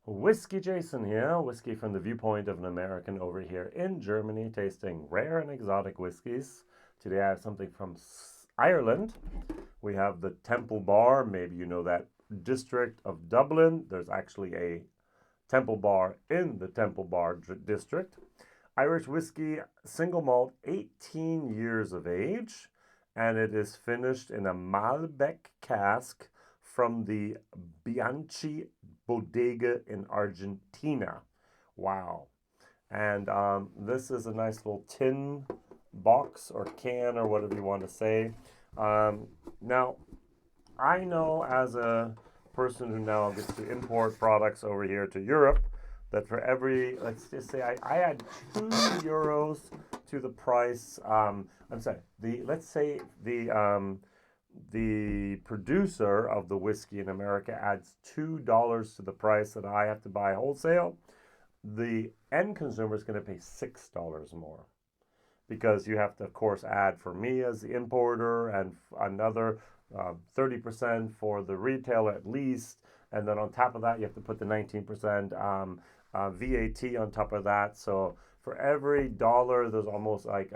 Whiskey Jason here, whiskey from the viewpoint of an American over here in Germany, tasting rare and exotic whiskeys. Today I have something from Ireland. We have the Temple Bar. Maybe you know that district of Dublin. There's actually a Temple Bar in the Temple Bar district. Irish whiskey, single malt, 18 years of age, and it is finished in a Malbec cask from the Bianchi Bodega in Argentina. Wow. And this is a nice little tin box or can or whatever you want to say. Now, I know as a person who now gets to import products over here to Europe that for every, let's just say I add €2 to the price. I'm sorry, let's say the producer of the whiskey in America adds $2 to the price that I have to buy wholesale. The end consumer is going to pay $6 more because you have to, of course, add for me as the importer and another 30% for the retailer at least. And then on top of that, you have to put the 19% VAT on top of that. So for every dollar, there's almost like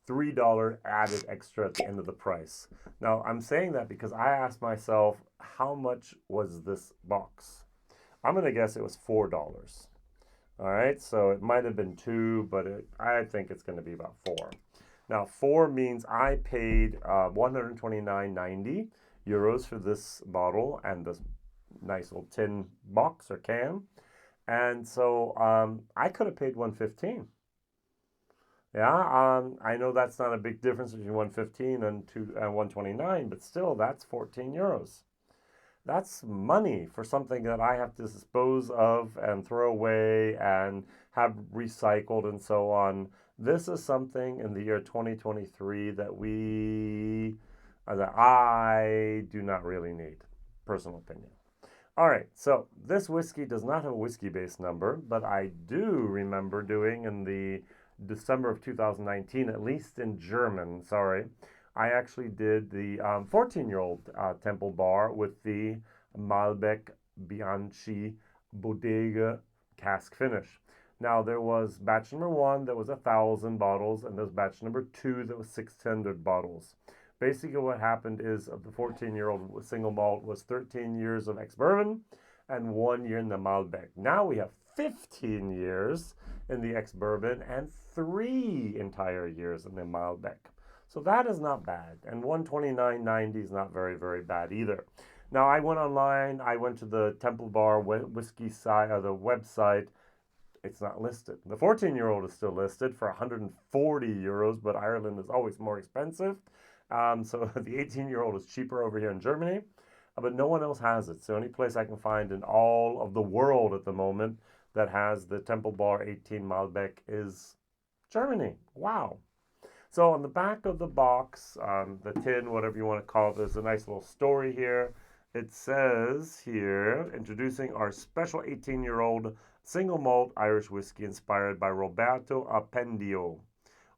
$3 added extra at the end of the price. Now, I'm saying that because I asked myself, how much was this box? I'm going to guess it was $4. All right, so it might have been 2, but I think it's going to be about 4. Now, 4 means I paid 129.90 euros for this bottle and this nice little tin box or can. And so I could have paid 115. Yeah, I know that's not a big difference between 115 and 129, but still, that's 14 euros. That's money for something that I have to dispose of and throw away and have recycled and so on. This is something in the year 2023 that that I do not really need. Personal opinion. All right, so this whiskey does not have a whiskey-based number, but I do remember doing in the December of 2019, at least in German, sorry, I actually did the 14-year-old Temple Bar with the Malbec Bianchi Bodega Cask finish. Now, there was batch number 1 that was 1,000 bottles, and there's batch number 2 that was 600 bottles. Basically, what happened is the 14-year-old single malt was 13 years of ex-bourbon and 1 year in the Malbec. Now we have 15 years in the ex-bourbon and 3 entire years in the Malbec. So that is not bad. And 129.90 is not very, very bad either. Now, I went online. I went to the Temple Bar whiskey site, or the website. It's not listed. The 14-year-old is still listed for 140 euros, but Ireland is always more expensive. So the 18-year-old is cheaper over here in Germany, but no one else has it. It's the only place I can find in all of the world at the moment that has the Temple Bar 18 Malbec is Germany. Wow. So on the back of the box, the tin, whatever you want to call it, there's a nice little story here. It says here, introducing our special 18-year-old single malt Irish whiskey inspired by Roberto Appendino,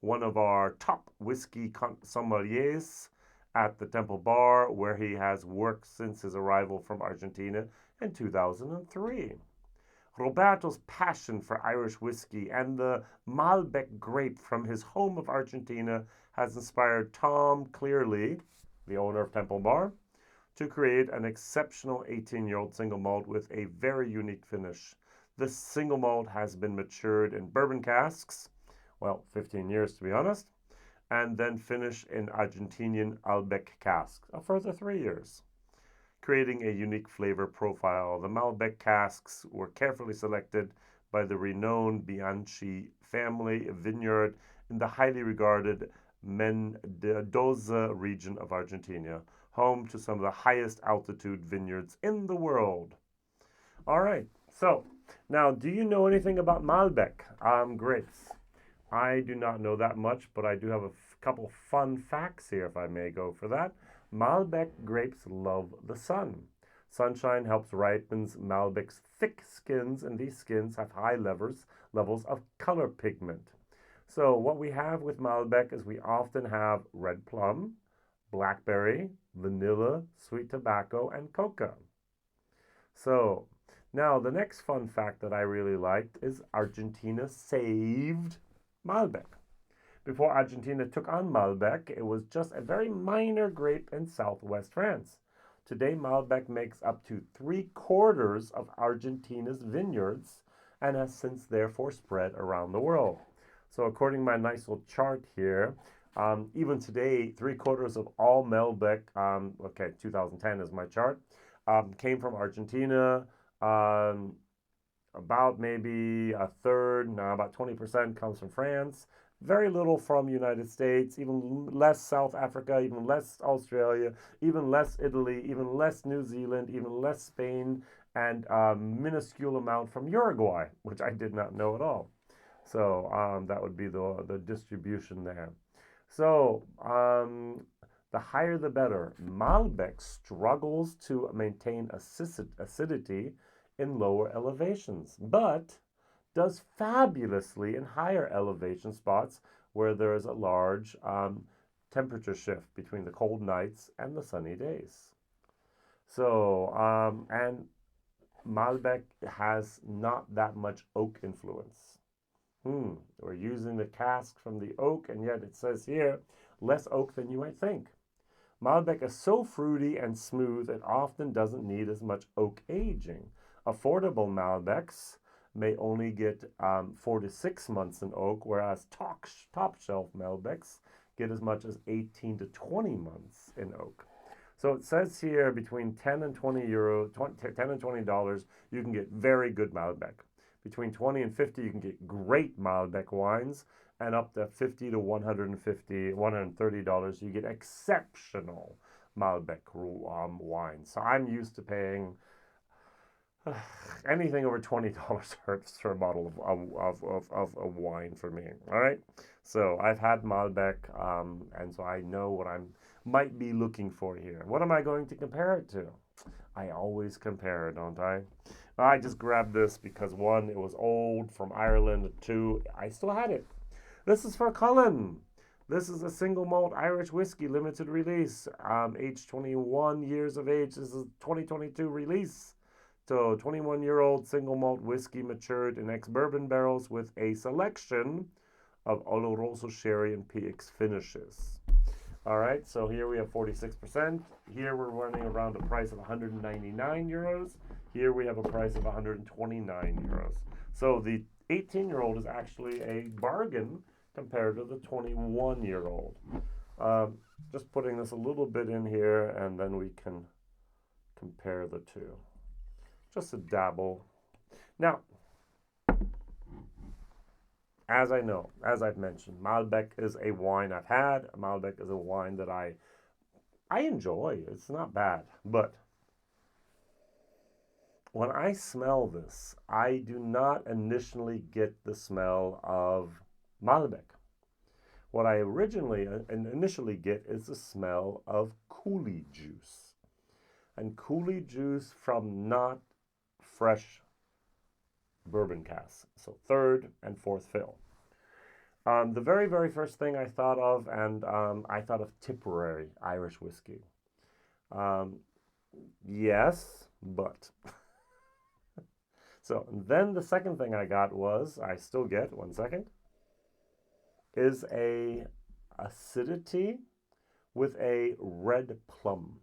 one of our top whiskey sommeliers at the Temple Bar, where he has worked since his arrival from Argentina in 2003. Roberto's passion for Irish whiskey and the Malbec grape from his home of Argentina has inspired Tom Clearly, the owner of Temple Bar, to create an exceptional 18-year-old single malt with a very unique finish. This single malt has been matured in bourbon casks, well, 15 years to be honest, and then finished in Argentinian Malbec Cask, a further 3 years, creating a unique flavor profile. The Malbec casks were carefully selected by the renowned Bianchi family vineyard in the highly regarded Mendoza region of Argentina, home to some of the highest altitude vineyards in the world. All right, so now, do you know anything about Malbec grapes? I do not know that much, but I do have a couple fun facts here, if I may go for that. Malbec grapes love the sun. Sunshine helps ripen Malbec's thick skins, and these skins have high levels of color pigment. So what we have with Malbec is we often have red plum, blackberry, vanilla, sweet tobacco, and coca. So Now, the next fun fact that I really liked is Argentina saved Malbec. Before Argentina took on Malbec, it was just a very minor grape in southwest France. Today, Malbec makes up to 3/4 of Argentina's vineyards and has since therefore spread around the world. So, according to my nice little chart here, even today, 3/4 of all Malbec, 2010 is my chart, came from Argentina. Um, about maybe a third, no, about 20% comes from France. Very little from United States, even less South Africa, even less Australia, even less Italy, even less New Zealand, even less Spain, and a minuscule amount from Uruguay, which I did not know at all. So that would be the distribution there. So the higher the better. Malbec struggles to maintain acidity in lower elevations, but does fabulously in higher elevation spots where there is a large temperature shift between the cold nights and the sunny days. So, and Malbec has not that much oak influence. We're using the cask from the oak, and yet it says here, less oak than you might think. Malbec is so fruity and smooth, it often doesn't need as much oak aging. Affordable Malbecs may only get 4 to 6 months in oak, whereas top shelf Malbecs get as much as 18 to 20 months in oak. So it says here between 10 and 20 euro, 10 and $20, you can get very good Malbec. Between 20 and 50, you can get great Malbec wines, and up to 50 to 150, $130, you get exceptional Malbec wines. So I'm used to paying anything over $20 hurts for a bottle of wine for me. All right. So I've had Malbec, and so I know what I might be looking for here. What am I going to compare it to? I always compare, don't I? I just grabbed this because one, it was old from Ireland. Two, I still had it. This is for Cullen. This is a single malt Irish whiskey, limited release, age 21 years of age. This is 2022 release. So 21-year-old single malt whiskey matured in ex-bourbon barrels with a selection of Oloroso sherry and PX finishes. All right, so here we have 46%. Here we're running around a price of 199 euros. Here we have a price of 129 euros. So the 18-year-old is actually a bargain compared to the 21-year-old. Just putting this a little bit in here, and then we can compare the two. Just a dabble. Now, as I know, as I've mentioned, Malbec is a wine I've had. Malbec is a wine that I enjoy. It's not bad. But when I smell this, I do not initially get the smell of Malbec. What I initially get is the smell of coulis juice. And coulis juice from not fresh bourbon casks. So third and fourth fill. The very, very first thing I thought of, and I thought of Tipperary Irish whiskey. Yes, but. So then the second thing I got was, I still get, one second, is a acidity with a red plum.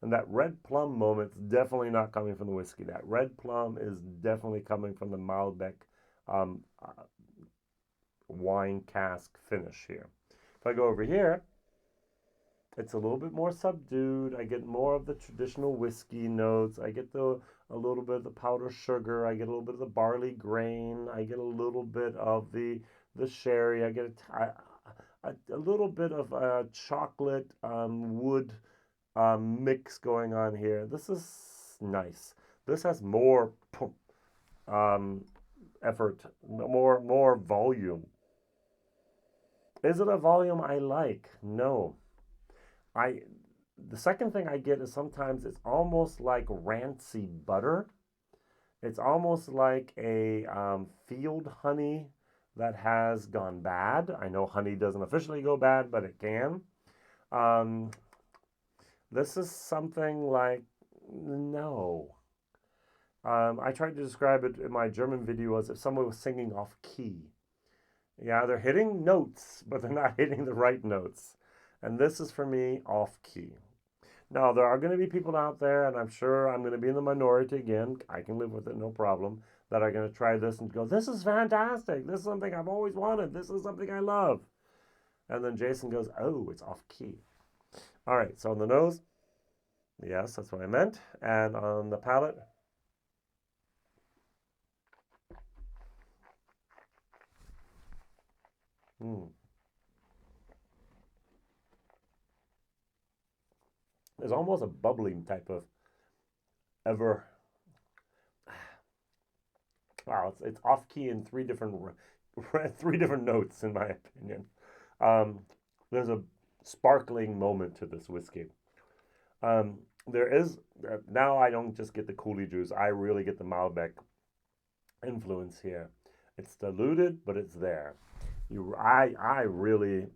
And that red plum moment's definitely not coming from the whiskey. That red plum is definitely coming from the Malbec wine cask finish here. If I go over here, it's a little bit more subdued. I get more of the traditional whiskey notes. I get a little bit of the powdered sugar. I get a little bit of the barley grain. I get a little bit of the sherry. I get a little bit of chocolate wood mix going on here. This is nice. This has more effort, more volume. Is it a volume I like? No. The second thing I get is sometimes it's almost like rancy butter. It's almost like a field honey that has gone bad. I know honey doesn't officially go bad, but it can. This is something like, no. I tried to describe it in my German video as if someone was singing off key. Yeah, they're hitting notes, but they're not hitting the right notes. And this is for me off key. Now, there are going to be people out there, and I'm sure I'm going to be in the minority again. I can live with it, no problem. That are going to try this and go, this is fantastic. This is something I've always wanted. This is something I love. And then Jason goes, oh, it's off key. All right, so on the nose, yes, that's what I meant. And on the palate, there's almost a bubbling type of ever. Wow, it's off key in three different notes, in my opinion. Um, there's a sparkling moment to this whiskey. Um, there is now I don't just get the Cooley juice. I really get the Malbec influence here. It's diluted, but it's there. I really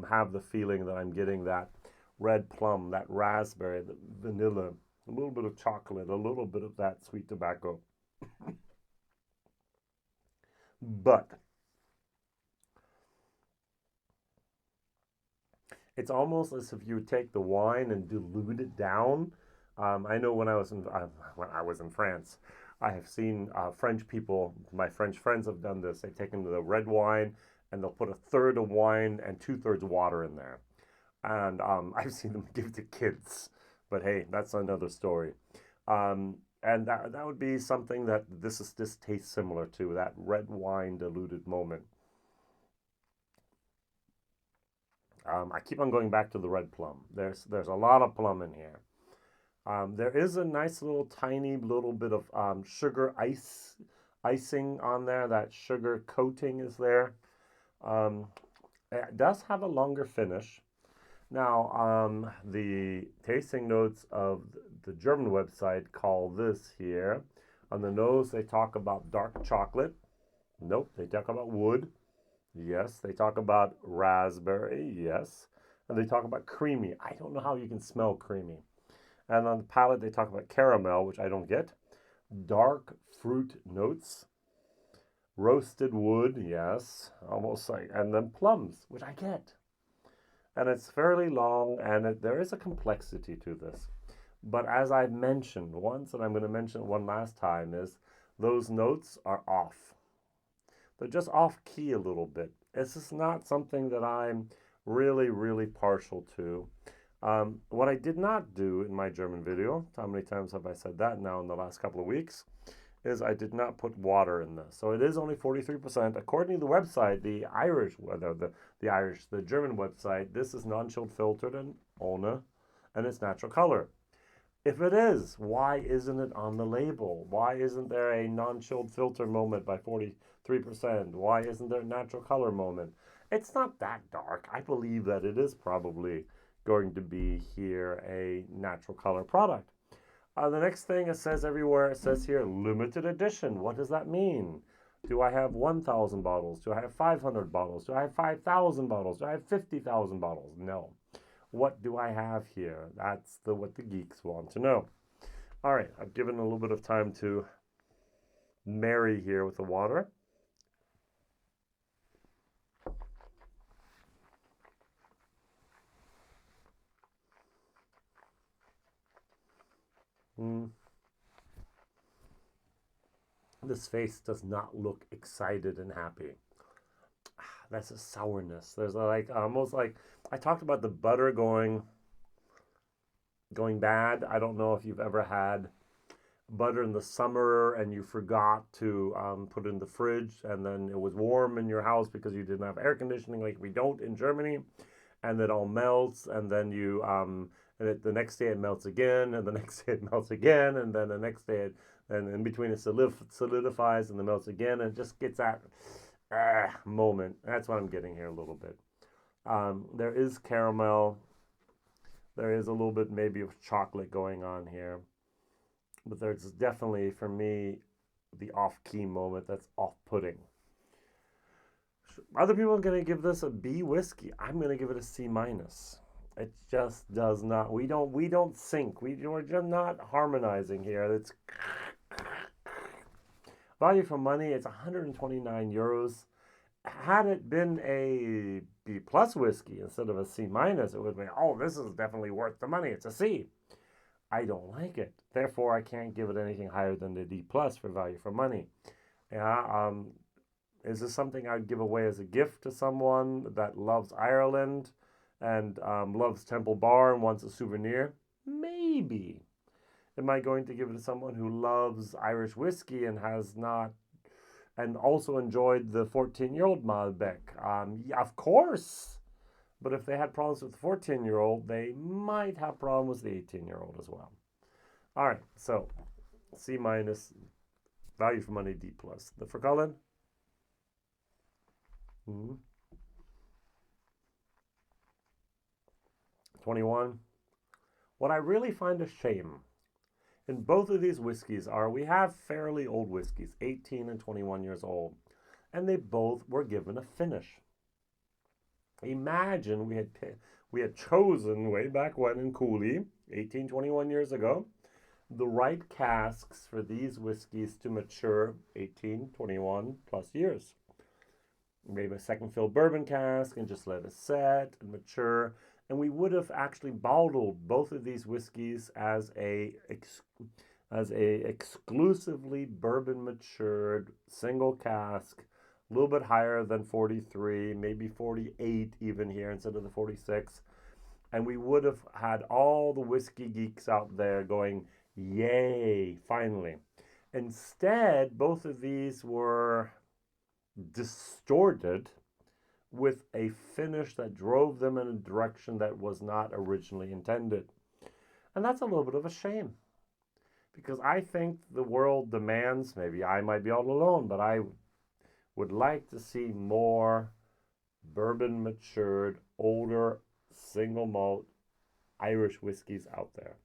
have the feeling that I'm getting that red plum, that raspberry, the vanilla, a little bit of chocolate, a little bit of that sweet tobacco. But it's almost as if you would take the wine and dilute it down. I know when I was in France, I have seen French people. My French friends have done this. They've taken the red wine and they'll put a third of wine and two-thirds water in there. And I've seen them give to kids. But hey, that's another story. And that would be something that this tastes similar to that red wine diluted moment. I keep on going back to the red plum. There's a lot of plum in here. There is a nice little tiny little bit of sugar icing on there. That sugar coating is there. Um, it does have a longer finish. Now, the tasting notes of the German website call this here. On the nose, they talk about dark chocolate. Nope, they talk about wood. Yes, they talk about raspberry. Yes. And they talk about creamy. I don't know how you can smell creamy. And on the palate, they talk about caramel, which I don't get. Dark fruit notes. Roasted wood, yes, almost like, and then plums, which I get. And it's fairly long, and there is a complexity to this. But as I've mentioned once, and I'm going to mention it one last time, is those notes are off. They're just off key a little bit. It's just not something that I'm really, really partial to. What I did not do in my German video, how many times have I said that now in the last couple of weeks, is I did not put water in this. So it is only 43%. According to the website, the German website, this is non-chilled filtered and Ona, and it's natural color. If it is, why isn't it on the label? Why isn't there a non-chilled filter moment by 43%? Why isn't there a natural color moment? It's not that dark. I believe that it is probably going to be here a natural color product. The next thing it says everywhere, it says here limited edition. What does that mean? Do I have 1,000 bottles? Do I have 500 bottles? Do I have 5,000 bottles? Do I have 50,000 bottles? No. What do I have here? That's what the geeks want to know. All right, I've given a little bit of time to marry here with the water. This face does not look excited and happy. That's a sourness. There's like almost like I talked about the butter going bad. I don't know if you've ever had butter in the summer and you forgot to put it in the fridge and then it was warm in your house because you didn't have air conditioning like we don't in Germany, and it all melts, and then the next day it melts again, and the next day it melts again, and then the next day and in between it solidifies and then melts again, and it just gets that moment. That's what I'm getting here a little bit. There is caramel. There is a little bit maybe of chocolate going on here. But there's definitely, for me, the off-key moment that's off-putting. Other people are going to give this a B whiskey. I'm going to give it a C minus. It just does not. We don't sync. We're just not harmonizing here. It's Value for money, it's 129 euros. Had it been a B plus whiskey instead of a C minus, it would be, oh, this is definitely worth the money. It's a C. I don't like it. Therefore, I can't give it anything higher than the D plus for value for money. Yeah, is this something I'd give away as a gift to someone that loves Ireland and loves Temple Bar and wants a souvenir? Maybe. Am I going to give it to someone who loves Irish whiskey and has not, and also enjoyed the 14-year-old Malbec? Yeah, of course. But if they had problems with the 14-year-old, they might have problems with the 18-year-old as well. All right, so C minus, value for money, D plus. For Colin? 21. What I really find a shame in both of these whiskeys are we have fairly old whiskeys, 18 and 21 years old, and they both were given a finish. Imagine we had chosen way back when in Cooley, 18, 21 years ago, the right casks for these whiskeys to mature 18, 21 plus years. Maybe a second fill bourbon cask and just let it set and mature. And we would have actually bottled both of these whiskeys as a exclusively bourbon matured single cask, a little bit higher than 43, maybe 48 even here instead of the 46. And we would have had all the whiskey geeks out there going, yay, finally. Instead, both of these were distorted with a finish that drove them in a direction that was not originally intended. And that's a little bit of a shame, because I think the world demands, maybe I might be all alone, but I would like to see more bourbon matured, older, single malt Irish whiskeys out there.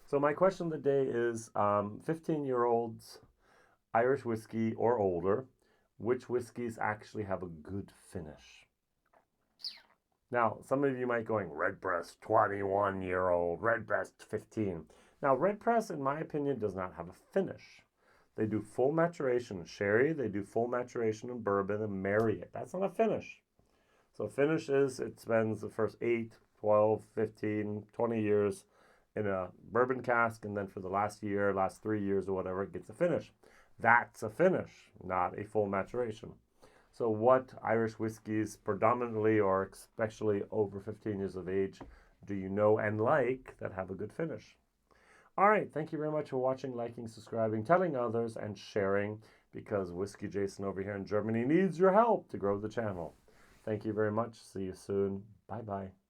So my question of the day is 15-year-olds Irish whiskey or older, which whiskeys actually have a good finish? Now, some of you might going, Redbreast 21-year-old, Redbreast 15. Now, Redbreast, in my opinion, does not have a finish. They do full maturation in sherry, they do full maturation in bourbon and marry it. That's not a finish. So finish is it spends the first 8, 12, 15, 20 years in a bourbon cask, and then for the last year, last 3 years or whatever, it gets a finish. That's a finish, not a full maturation. So what Irish whiskeys predominantly or especially over 15 years of age do you know and like that have a good finish? All right, thank you very much for watching, liking, subscribing, telling others, and sharing, because Whiskey Jason over here in Germany needs your help to grow the channel. Thank you very much. See you soon. Bye-bye.